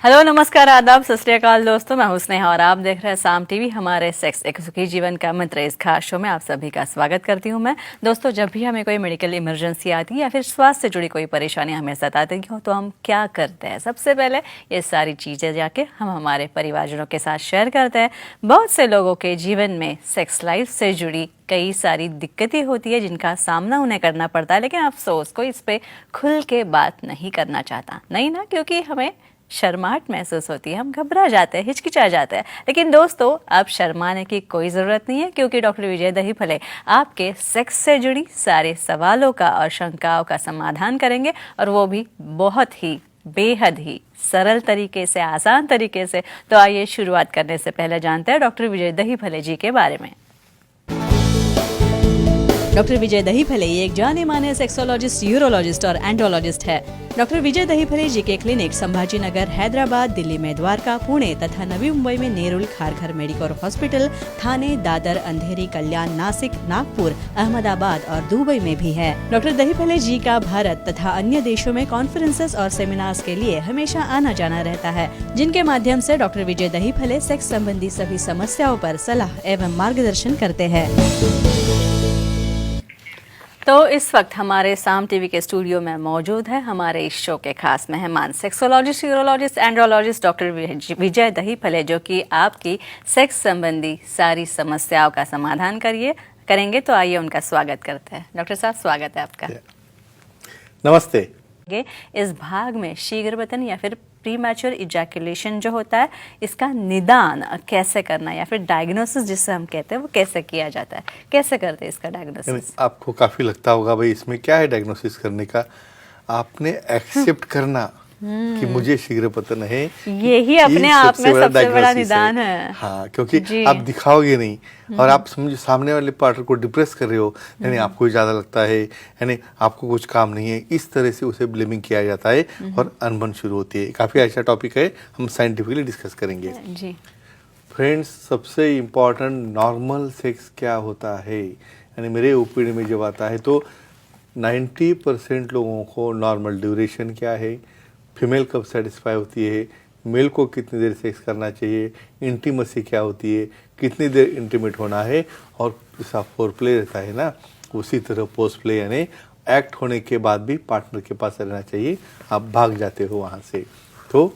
Hello, नमस्कार, आदाब, सत श्री अकाल दोस्तों। मैं हूं स्नेहा और आप देख रहे हैं साम टीवी। हमारे सेक्स एक सुखी जीवन का मंत्र इस खास शो में आप सभी का स्वागत करती हूं मैं। दोस्तों, जब भी हमें कोई मेडिकल इमरजेंसी आती है या फिर स्वास्थ्य से जुड़ी कोई परेशानी हमें सताती हो तो हम क्या करते हैं? सबसे पहले ये सारी चीज़ें जाके हम हमारे परिवारजनों के साथ शेयर करते हैं। बहुत से लोगों के जीवन में सेक्स लाइफ से जुड़ी कई सारी दिक्कतें होती है जिनका सामना उन्हें करना पड़ता है, लेकिन अफसोस कोई इस पे खुल के बात नहीं करना चाहता। नहीं ना, क्योंकि हमें शर्माहट महसूस होती है, हम घबरा जाते हैं, हिचकिचा जाते हैं। लेकिन दोस्तों, अब शर्माने की कोई ज़रूरत नहीं है, क्योंकि डॉक्टर विजय दहीफले आपके सेक्स से जुड़ी सारे सवालों का और शंकाओं का समाधान करेंगे, और वो भी बहुत ही बेहद ही सरल तरीके से, आसान तरीके से। तो आइए शुरुआत करने से पहले जानते हैं डॉक्टर विजय दहीफले जी के बारे में। डॉक्टर विजय दहीफले एक जाने माने सेक्सोलॉजिस्ट, यूरोलॉजिस्ट और एंडोलॉजिस्ट है। डॉक्टर विजय दहीफले जी के क्लिनिक संभाजी नगर, हैदराबाद, दिल्ली में द्वारका, पुणे तथा नवी मुंबई में नेरुल, खारघर मेडिकोर हॉस्पिटल, थाने, दादर, अंधेरी, कल्याण, नासिक, नागपुर, अहमदाबाद और दुबई में भी है। डॉक्टर दहीफले जी का भारत तथा अन्य देशों में कॉन्फ्रेंसेस और सेमिनार्स के लिए हमेशा आना जाना रहता है, जिनके माध्यम से डॉक्टर विजय दहीफले सेक्स संबंधी सभी समस्याओं पर सलाह एवं मार्गदर्शन करते हैं। तो इस वक्त हमारे साम टीवी के स्टूडियो में मौजूद है हमारे इस शो के खास मेहमान, सेक्सोलॉजिस्ट, यूरोलॉजिस्ट, एंड्रोलॉजिस्ट डॉक्टर विजय दहीफले, जो कि आपकी सेक्स संबंधी सारी समस्याओं का समाधान करेंगे। तो आइए उनका स्वागत करते हैं। डॉक्टर साहब, स्वागत है आपका। नमस्ते। इस भाग में शीघ्रपतन या फिर प्रीमैच्योर इजैकुलेशन जो होता है, इसका निदान कैसे करना या फिर डायग्नोसिस जिसे हम कहते हैं वो कैसे किया जाता है, कैसे करते हैं इसका डायग्नोसिस? आपको काफी लगता होगा भाई इसमें क्या है डायग्नोसिस करने का। आपने एक्सेप्ट करना कि मुझे शीघ्रपतन है, यही अपने आप में सबसे बड़ा निदान है। हाँ, क्योंकि आप दिखाओगे नहीं और आप समझो सामने वाले पार्टनर को डिप्रेस कर रहे हो, यानी आपको ज्यादा लगता है, यानी आपको कुछ काम नहीं है, इस तरह से उसे ब्लेमिंग किया जाता है और अनबन शुरू होती है। काफी अच्छा टॉपिक है, हम साइंटिफिकली डिस्कस करेंगे जी। फ्रेंड्स, सबसे इम्पोर्टेंट नॉर्मल सेक्स क्या होता है, यानी मेरे ओपिनियन में जब आता है तो 90% लोगों को नॉर्मल ड्यूरेशन क्या है, फीमेल कब सेटिस्फाई होती है, मेल को कितनी देर सेक्स करना चाहिए, इंटीमेसी क्या होती है, कितनी देर इंटीमेट होना है, और जैसा फोर प्ले रहता है ना, उसी तरह पोस्ट प्ले यानी एक्ट होने के बाद भी पार्टनर के पास रहना चाहिए, आप भाग जाते हो वहाँ से। तो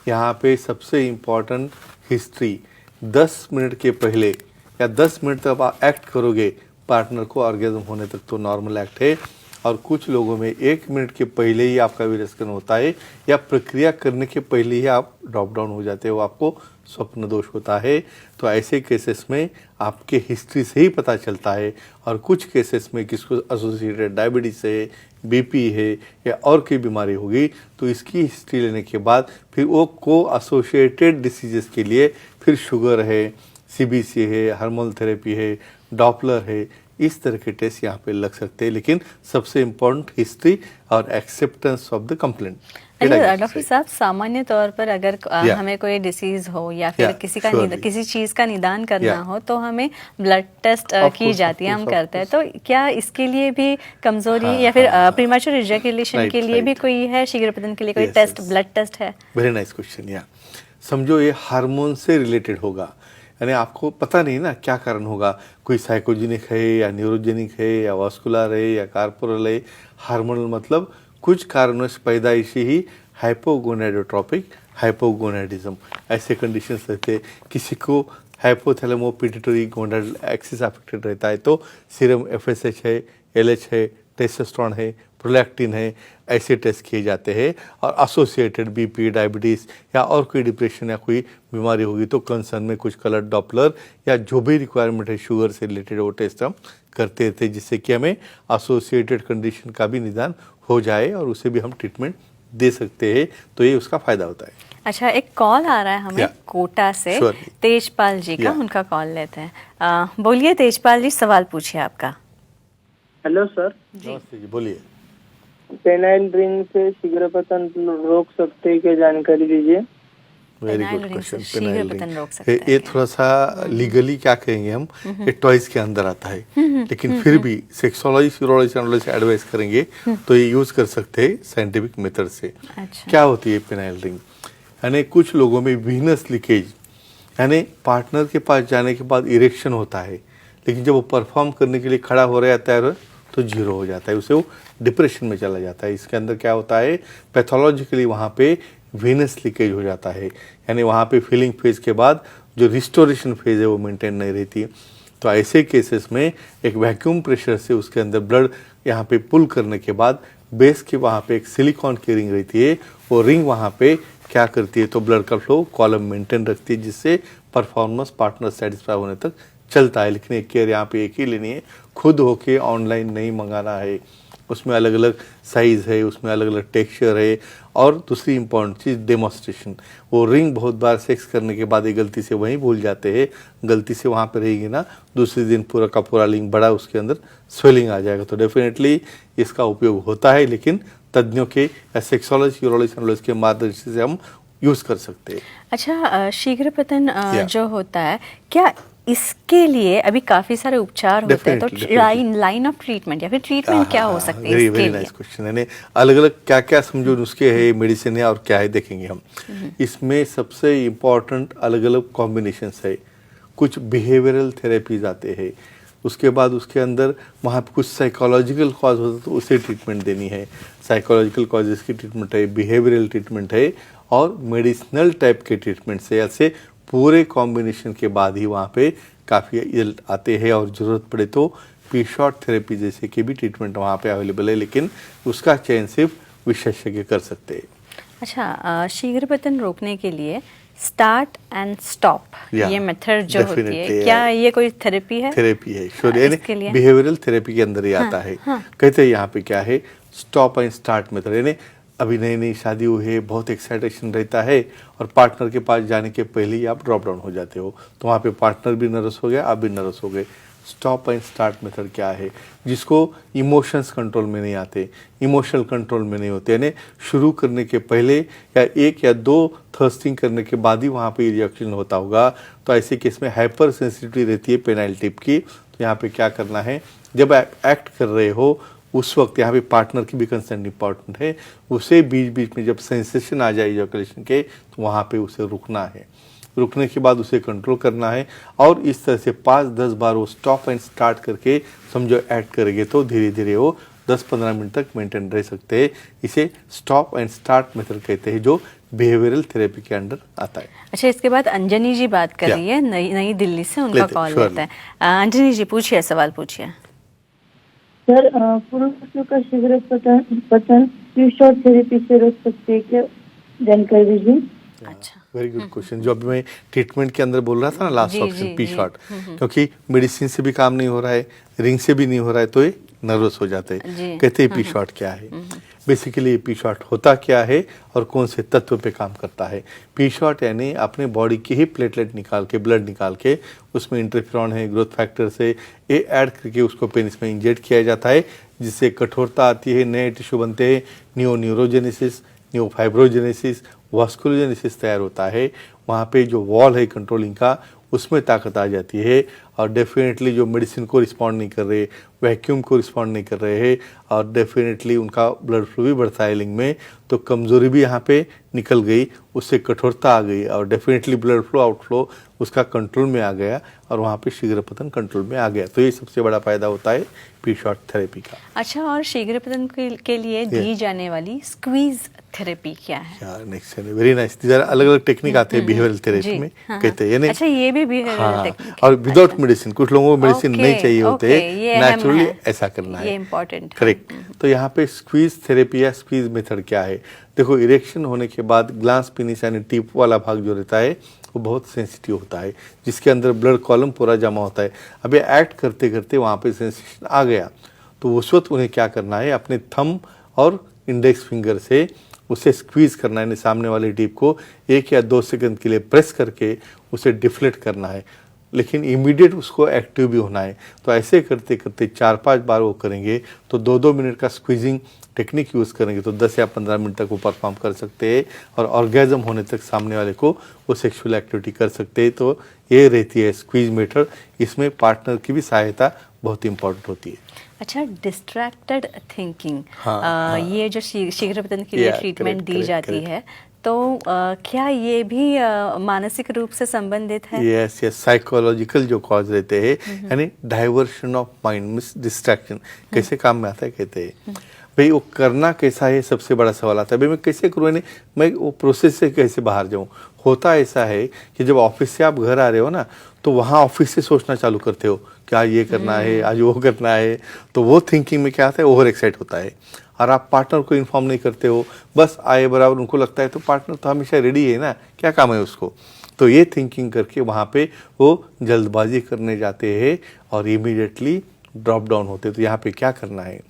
यहाँ पे सबसे इम्पॉर्टेंट हिस्ट्री, 10 मिनट के पहले या 10 मिनट तक आप एक्ट करोगे पार्टनर को ऑर्गेज्म होने तक तो नॉर्मल एक्ट है, और कुछ लोगों में 1 मिनट के पहले ही आपका विरेचन होता है या प्रक्रिया करने के पहले ही आप ड्रॉप डाउन हो जाते हो, आपको स्वप्न दोष होता है। तो ऐसे केसेस में आपके हिस्ट्री से ही पता चलता है, और कुछ केसेस में किसको एसोसिएटेड डायबिटीज है, बीपी है या और कोई बीमारी होगी, तो इसकी हिस्ट्री लेने के बाद फिर वो को एसोसिएटेड डिसीजेस के लिए फिर शुगर है, सीबीसी है, हार्मोन थेरेपी है, डॉपलर है, इस तरह के टेस्ट यहाँ पे लग सकते हैं। लेकिन सबसे इम्पोर्टेंट हिस्ट्री और acceptance of the complaint. Doctor साहब, सामान्य तौर पर अगर हमें कोई डिसीज हो या फिर किसी चीज का निदान करना हो तो हमें ब्लड टेस्ट की जाती है, हम करते हैं। तो क्या इसके लिए भी कमजोरी या फिर प्रीमैच्योर इजैकुलेशन के लिए भी कोई है, शीघ्रपतन के लिए कोई टेस्ट, ब्लड टेस्ट है? Very nice question. या समझो ये हार्मोन से रिलेटेड होगा, यानी आपको पता नहीं ना क्या कारण होगा, कोई साइकोजेनिक है या न्यूरोजेनिक है या वास्कुलर है या कार्पोरल है। हार्मोनल मतलब कुछ कारणों से पैदाइशी ही हाइपोगोनाडोट्रोपिक, हाइपोगोनाडिज्म ऐसे कंडीशंस रहते हैं। किसी को हाइपोथैलेमो पिट्यूटरी गोनाडल एक्सिस अफेक्टेड रहता है तो सीरम एफएसएच है, एलएच है, टेस्टोस्टेरोन है, प्रोलैक्टिन है, ऐसे टेस्ट किए जाते हैं। और एसोसिएटेड बीपी, डायबिटीज़ या और कोई डिप्रेशन या कोई बीमारी होगी तो कंसर्न में कुछ कलर डॉपलर या जो भी रिक्वायरमेंट है शुगर से रिलेटेड वो टेस्ट हम करते थे, जिससे कि हमें एसोसिएटेड कंडीशन का भी निदान हो जाए और उसे भी हम ट्रीटमेंट दे सकते हैं। तो ये उसका फायदा होता है। अच्छा, एक कॉल आ रहा है हमें कोटा से, तेजपाल जी का, उनका कॉल लेते हैं। बोलिए तेजपाल जी, सवाल पूछिए आपका। Hello sir. नमस्ते जी, बोलिए। पेनाइल रिंग से शीघ्रपतन रोक सकते हैं क्या, जानकारी दीजिए। Very good question. Penile ring ये थोड़ा सा लीगली क्या कहेंगे हम, ये टॉयज के अंदर आता है, लेकिन फिर भी सेक्सोलॉजिस्ट, यूरोलॉजिस्ट, एंड्रोलॉजिस्ट एडवाइस करेंगे तो ये यूज कर सकते हैं साइंटिफिक मेथड से। अच्छा। क्या होती है पेनाइल रिंग? यानी कुछ लोगों में वीनस लीकेज, यानी पार्टनर के पास जाने के बाद इरेक्शन होता है, लेकिन जब वो परफॉर्म करने के लिए खड़ा हो रहा है तैयार तो जीरो हो जाता है, उसे वो डिप्रेशन में चला जाता है। इसके अंदर क्या होता है, पैथोलॉजिकली वहाँ पे वीनस लीकेज हो जाता है, यानी वहाँ पे फीलिंग फेज के बाद जो रिस्टोरेशन फेज है वो मेंटेन नहीं रहती। तो ऐसे केसेस में एक वैक्यूम प्रेशर से उसके अंदर ब्लड यहाँ पे पुल करने के बाद बेस के वहाँ पे एक सिलिकॉन की रिंग रहती है, वो रिंग वहाँ पे क्या करती है तो ब्लड का फ्लो कॉलम मेंटेन रखती है, जिससे परफॉर्मेंस पार्टनर सेटिस्फाई होने तक चलता है। लेकिन एक केयर यहाँ पे एक ही लेनी है, खुद होके ऑनलाइन नहीं मंगाना है, उसमें अलग अलग साइज़ है, उसमें अलग अलग टेक्सचर है। और दूसरी इंपॉर्टेंट चीज़ डेमोन्स्ट्रेशन, वो रिंग बहुत बार सेक्स करने के बाद ये गलती से वहीं भूल जाते हैं, गलती से वहाँ पे रहेगी ना, दूसरे दिन पूरा का पूरा लिंग बड़ा उसके अंदर स्वेलिंग आ जाएगा। तो डेफिनेटली इसका उपयोग होता है, लेकिन तज्ञों के या सेक्सोलॉजी यूरोलॉजी के मार्गदर्शन से हम यूज़ कर सकते हैं। अच्छा, शीघ्रपतन जो होता है, क्या इसके लिए अभी काफी सारे उपचार होते हैं, तो लाइन ऑफ ट्रीटमेंट या फिर ट्रीटमेंट क्या हो सकती है? Very nice question. यानी अलग अलग क्या क्या समझो नुस्खे है, मेडिसिन है और क्या है देखेंगे हम। इसमें सबसे इम्पोर्टेंट अलग अलग कॉम्बिनेशंस है। कुछ बिहेवियरल थेरेपीज आते हैं, उसके बाद उसके अंदर वहाँ पे कुछ साइकोलॉजिकल कॉज होता है तो उसे ट्रीटमेंट देनी है। साइकोलॉजिकल कॉजेज़ की ट्रीटमेंट है, बिहेवियरल ट्रीटमेंट है और मेडिसिनल टाइप के ट्रीटमेंट से, ऐसे पूरे कॉम्बिनेशन के बाद ही वहाँ पे काफ़ी रिजल्ट आते हैं। और ज़रूरत पड़े तो पी शॉट थेरेपी जैसे कि भी ट्रीटमेंट वहाँ पे अवेलेबल है, लेकिन उसका चयन सिर्फ विशेषज्ञ कर सकते हैं। अच्छा, शीघ्रपतन रोकने के लिए स्टार्ट एंड स्टॉप ये मेथड जो होती है, क्या ये कोई थेरेपी है? थेरेपी है, यानी बिहेवियरल थेरेपी के अंदर ही आता है। कहते हैं यहाँ पे क्या है, स्टॉप एंड स्टार्ट मेथड। यानी अभी नई नई शादी हुई है, बहुत एक्साइटेशन रहता है और पार्टनर के पास जाने के पहले ही आप ड्रॉप डाउन हो जाते हो, तो वहाँ पे पार्टनर भी नर्वस हो गया, आप भी नर्वस हो गए। स्टॉप एंड स्टार्ट मेथड क्या है, जिसको इमोशंस कंट्रोल में नहीं आते, इमोशनल कंट्रोल में नहीं होते, यानी शुरू करने के पहले या एक या दो थर्स्टिंग करने के बाद ही वहाँ पे रिएक्शन होता होगा, तो ऐसे केस में हाइपर सेंसिटिविटी रहती है पेनाइल टिप की। तो यहाँ पे क्या करना है, जब एक्ट कर रहे हो उस वक्त यहाँ पे पार्टनर की भी कंसर्न इंपॉर्टेंट है, उसे बीच बीच में जब सेंसेशन आ जाए इजैकुलेशन के तो वहाँ पे उसे रुकना है, रुकने के बाद उसे कंट्रोल करना है और इस तरह से 5-10 बार वो स्टॉप एंड स्टार्ट करके समझो ऐड करेंगे तो धीरे धीरे वो 10-15 मिनट तक मेंटेन रह सकते हैं। इसे स्टॉप एंड स्टार्ट मेथड कहते हैं, जो बिहेवियरल थेरेपी के अंडर आता है। अच्छा, इसके बाद अंजनी जी बात कर रही है, नई दिल्ली से, उनका कॉल लेते हैं। अंजनी जी पूछिए, सवाल पूछिए। सर, पुरुषों का शीघ्रपतन पी शॉट थेरेपी से रोक सकते हैं क्या, जानकारी दीजिए। अच्छा, वेरी गुड क्वेश्चन। जो अभी मैं ट्रीटमेंट के अंदर बोल रहा था ना, लास्ट ऑप्शन पी शॉट, क्योंकि मेडिसिन से भी काम नहीं हो रहा है, रिंग से भी नहीं हो रहा है, तो ये नर्वस हो जाते हैं। कहते हैं पी शॉट क्या है, बेसिकली पी शॉट होता क्या है और कौन से तत्व पे काम करता है। पी शॉट यानी अपने बॉडी की ही प्लेटलेट निकाल के, ब्लड निकाल के, उसमें इंटरफेरॉन है, ग्रोथ फैक्टर से ये ऐड करके उसको पेनिस में इंजेक्ट किया जाता है, जिससे कठोरता आती है, नए टिश्यू बनते हैं, न्यूरोजेनेसिस, न्यूफाइब्रोजेनेसिस, वास्कुलोजेनेसिस तैयार होता है। वहाँ पे जो वॉल है कंट्रोलिंग का, उसमें ताकत आ जाती है और डेफिनेटली जो मेडिसिन को रिस्पॉन्ड नहीं कर रहे, वैक्यूम को रिस्पॉन्ड नहीं कर रहे हैं और डेफिनेटली उनका ब्लड फ्लो भी बढ़ता है लिंग में, तो कमज़ोरी भी यहाँ पे निकल गई, उससे कठोरता आ गई और डेफिनेटली ब्लड फ्लो आउटफ्लो उसका कंट्रोल में आ गया और वहाँ पे शीघ्रपतन कंट्रोल में आ गया। तो ये सबसे बड़ा फायदा होता है पी शॉट थेरेपी का। अच्छा, और शीघ्रपतन के लिए दी जाने वाली स्क्वीज थेरेपी क्या है? Next, very nice. अलग अलग टेक्निक आते हैं बिहेवियरल थेरेपी में, कहते हैं। अच्छा, ये भी बिहेवियरल टेक्निक और विदाउट मेडिसिन, कुछ लोगों को मेडिसिन नहीं चाहिए होते, नेचुरली ऐसा करना है, ये इम्पोर्टेंट, करेक्ट। तो यहाँ पे स्क्वीज थेरेपी या स्क्वीज मेथड क्या है, देखो इरेक्शन होने के बाद ग्लांस पेनिस यानी टिप वाला भाग जो रहता है वो बहुत सेंसिटिव होता है, जिसके अंदर ब्लड कॉलम पूरा जमा होता है। अब ये एक्ट करते करते वहाँ पे सेंसेशन आ गया, तो उस वक्त उन्हें क्या करना है, अपने थंब और इंडेक्स फिंगर से उसे स्क्वीज करना है, सामने वाले टिप को 1 या 2 सेकंड के लिए प्रेस करके उसे डिफ्लेट करना है, लेकिन इमीडिएट उसको एक्टिव भी होना है। तो ऐसे करते करते 4-5 बार वो करेंगे तो 2-2 मिनट का स्क्वीजिंग टेक्निक यूज़ करेंगे तो 10 या 15 मिनट तक वो परफॉर्म कर सकते हैं और ऑर्गेजम होने तक सामने वाले को वो सेक्सुअल एक्टिविटी कर सकते हैं। तो ये रहती है स्क्वीज मेथड, इसमें पार्टनर की भी सहायता बहुत इंपॉर्टेंट होती है। अच्छा, डिस्ट्रैक्टेड थिंकिंग, ये जो शीघ्रपतन के लिए ट्रीटमेंट दी जाती है, तो क्या ये भी मानसिक रूप से संबंधित है? यस यस, साइकोलॉजिकल जो कॉज रहते हैं, यानी diversion of mind, miss distraction, कैसे काम में आता है कहते हैं। भाई वो करना कैसा है, सबसे बड़ा सवाल आता है। भाई मैं कैसे करूँ, यानी मैं वो प्रोसेस से कैसे बाहर जाऊँ। होता ऐसा है कि जब ऑफिस से आप घर आ रहे हो ना, तो वहाँ ऑफिस से सोचना चालू करते हो कि आज ये करना है, आज वो करना है, तो वो थिंकिंग में क्या आता है, ओवर एक्साइट होता है। और आप पार्टनर को इन्फॉर्म नहीं करते हो, बस आए बराबर उनको लगता है तो पार्टनर तो हमेशा रेडी है ना, क्या काम है उसको। तो ये थिंकिंग करके वहाँ पे वो जल्दबाजी करने जाते हैं और इमीडिएटली ड्रॉप डाउन होते। तो यहाँ पे क्या करना है,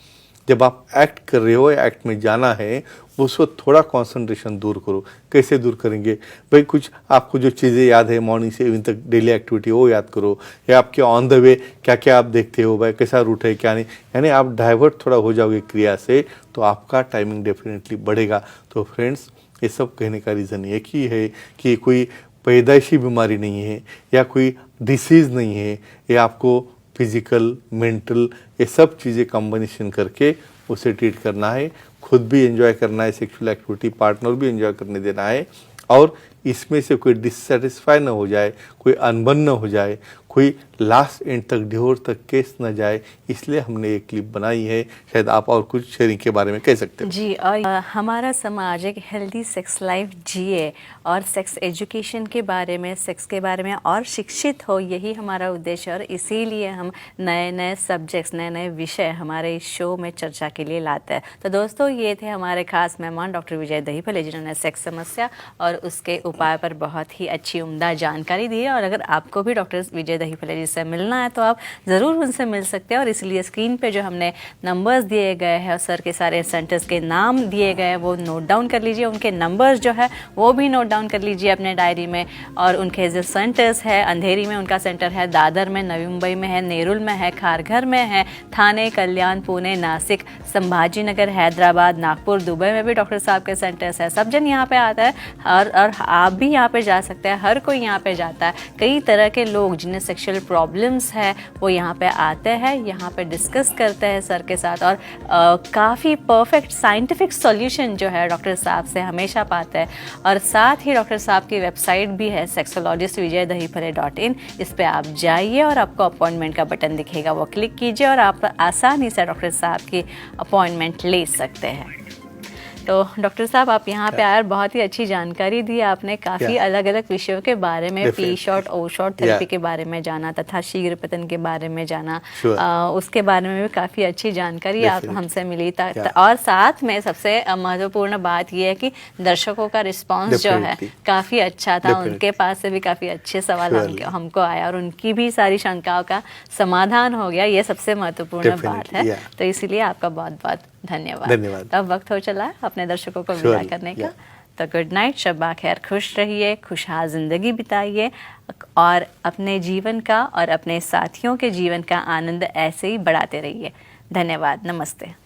जब आप एक्ट कर रहे हो या एक्ट में जाना है, उसको थोड़ा कंसंट्रेशन दूर करो। कैसे दूर करेंगे भाई, कुछ आपको जो चीज़ें याद है मॉर्निंग से इवन तक डेली एक्टिविटी, वो याद करो। या आपके ऑन द वे क्या क्या आप देखते हो, भाई कैसा रूट है क्या नहीं, यानी आप डाइवर्ट थोड़ा हो जाओगे क्रिया से, तो आपका टाइमिंग डेफिनेटली बढ़ेगा। तो फ्रेंड्स, ये सब कहने का रीज़न एक ही है कि कोई पैदाइशी बीमारी नहीं है या कोई डिसीज़ नहीं है, ये आपको फिजिकल, मेंटल, ये सब चीज़ें कॉम्बिनेशन करके उसे ट्रीट करना है। खुद भी एंजॉय करना है सेक्सुअल एक्टिविटी, पार्टनर भी एंजॉय करने देना है, और इसमें से कोई डिससेटिस्फाई न हो जाए, कोई अनबन न हो जाए, कोई लास्ट एंड तक डिवोर्स तक केस न जाए, इसलिए हमने ये क्लिप बनाई है। शायद आप और कुछ शेयरिंग के बारे में कह सकते हो। जी, और हमारा समाज एक हेल्दी सेक्स लाइफ जिए और सेक्स एजुकेशन के बारे में, सेक्स के बारे में और शिक्षित हो, यही हमारा उद्देश्य है। और इसीलिए हम नए नए सब्जेक्ट्स, नए नए विषय हमारे इस शो में चर्चा के लिए लाते हैं। तो दोस्तों, ये थे हमारे खास मेहमान डॉक्टर विजय दहीफले, जिन्होंने सेक्स समस्या और उसके उपाय पर बहुत ही अच्छी उम्दा जानकारी दी है। और अगर आपको भी डॉक्टर विजय दहीफले जी से मिलना है तो आप ज़रूर उनसे मिल सकते हैं। और इसलिए स्क्रीन पे जो हमने नंबर्स दिए गए हैं और सर के सारे सेंटर्स के नाम दिए गए हैं, वो नोट डाउन कर लीजिए। उनके नंबर्स जो है वो भी नोट डाउन कर लीजिए अपने डायरी में। और उनके जो सेंटर्स है, अंधेरी में उनका सेंटर है, दादर में, नवी मुंबई में है, नेरुल में है, खारघर में है, थाने, कल्याण, पुणे, नासिक, संभाजी नगर, हैदराबाद, नागपुर, दुबई में भी डॉक्टर साहब के सेंटर्स है। सब जन यहाँ पे आता है और आप भी यहाँ पे जा सकते हैं। हर कोई यहाँ पे जाता है। कई तरह के लोग जिन्हें सेक्सुअल प्रॉब्लम्स है वो यहाँ पे आते हैं, यहाँ पे डिस्कस करते हैं सर के साथ, और काफ़ी परफेक्ट साइंटिफिक सॉल्यूशन जो है डॉक्टर साहब से हमेशा पाते हैं। और साथ ही डॉक्टर साहब की वेबसाइट भी है sexologistvijaydahipale.in। इस पे आप जाइए और आपको अपॉइंटमेंट का बटन दिखेगा, वो क्लिक कीजिए और आप आसानी से डॉक्टर साहब की अपॉइंटमेंट ले सकते हैं। तो डॉक्टर साहब, आप यहाँ पे आए और बहुत ही अच्छी जानकारी दी आपने। काफ़ी अलग अलग विषयों के बारे में, पी शॉट, ओ शॉट थेरेपी के बारे में जाना तथा शीघ्र पतन के बारे में जाना, उसके बारे में भी काफ़ी अच्छी जानकारी आप हमसे मिली। और साथ में सबसे महत्वपूर्ण बात यह है कि दर्शकों का रिस्पॉन्स जो है काफ़ी अच्छा था। उनके पास से भी काफ़ी अच्छे सवाल हमको आया और उनकी भी सारी शंकाओं का समाधान हो गया। ये सबसे महत्वपूर्ण बात है। तो इसीलिए आपका बहुत बहुत धन्यवाद। अब वक्त हो चला है अपने दर्शकों को विदा करने का। तो गुड नाइट, शब्बा खैर, खुश रहिए, खुशहाल ज़िंदगी बिताइए और अपने जीवन का और अपने साथियों के जीवन का आनंद ऐसे ही बढ़ाते रहिए। धन्यवाद, नमस्ते।